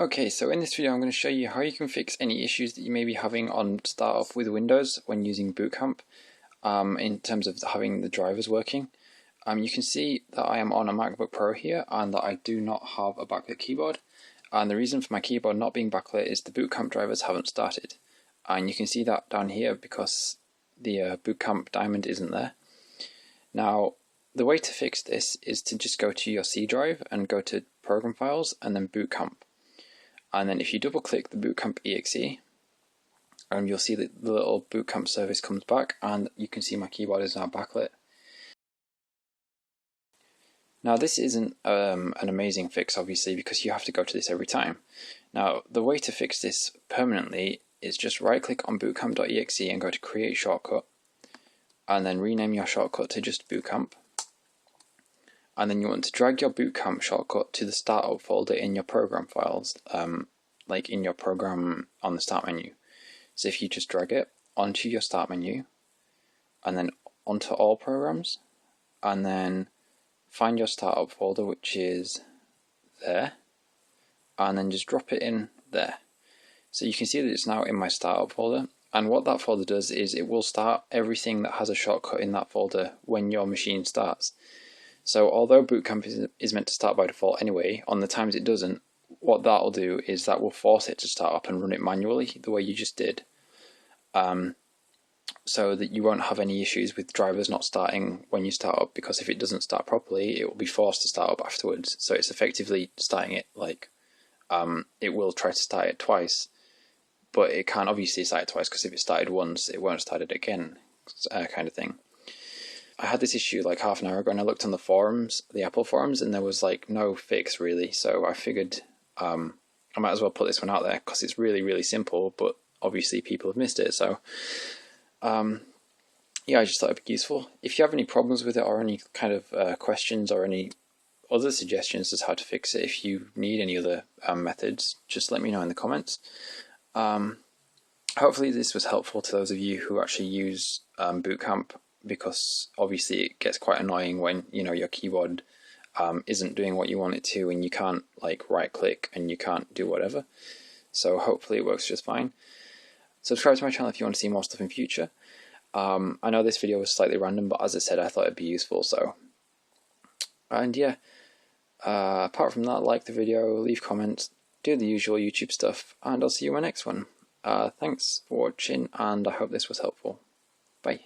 Okay, so in this video I'm going to show you how you can fix any issues that you may be having on startup with Windows when using Bootcamp in terms of having the drivers working. You can see that I am on a MacBook Pro here and that I do not have a backlit keyboard. And the reason for my keyboard not being backlit is the Bootcamp drivers haven't started. And you can see that down here because the Bootcamp diamond isn't there. Now, the way to fix this is to just go to your C drive and go to Program Files and then Bootcamp. And then if you double click the Bootcamp exe, you'll see that the little Bootcamp service comes back and you can see my keyboard is now backlit. Now this isn't an amazing fix obviously because you have to go to this every time. Now the way to fix this permanently is just right click on bootcamp.exe and go to create shortcut and then rename your shortcut to just Bootcamp. And then you want to drag your Bootcamp shortcut to the startup folder in your program files, like in your program on the start menu. So if you just drag it onto your start menu, and then onto all programs, and then find your startup folder, which is there, and then just drop it in there. So you can see that it's now in my startup folder, and what that folder does is it will start everything that has a shortcut in that folder when your machine starts. So although Bootcamp is meant to start by default anyway, on the times it doesn't, what that'll do is that will force it to start up and run it manually the way you just did, so that you won't have any issues with drivers not starting when you start up, because if it doesn't start properly it will be forced to start up afterwards. So it's effectively starting it like it will try to start it twice, but it can't obviously start it twice because if it started once it won't start it again, kind of thing. I had this issue like half an hour ago and I looked on the forums, the Apple forums, and there was like no fix really, so I figured I might as well put this one out there because it's really simple, but obviously people have missed it. So yeah, I just thought it'd be useful. If you have any problems with it or any kind of questions or any other suggestions as how to fix it, if you need any other methods, just let me know in the comments. Hopefully this was helpful to those of you who actually use Bootcamp, because obviously it gets quite annoying when your keyboard isn't doing what you want it to and you can't like right click and you can't do whatever. So hopefully it works just fine. Subscribe to my channel if you want to see more stuff in future. I know this video was slightly random, but as I said, I thought it'd be useful. So, and yeah, apart from that, like the video, leave comments, do the usual YouTube stuff, and I'll see you in my next one. Thanks for watching and I hope this was helpful. Bye.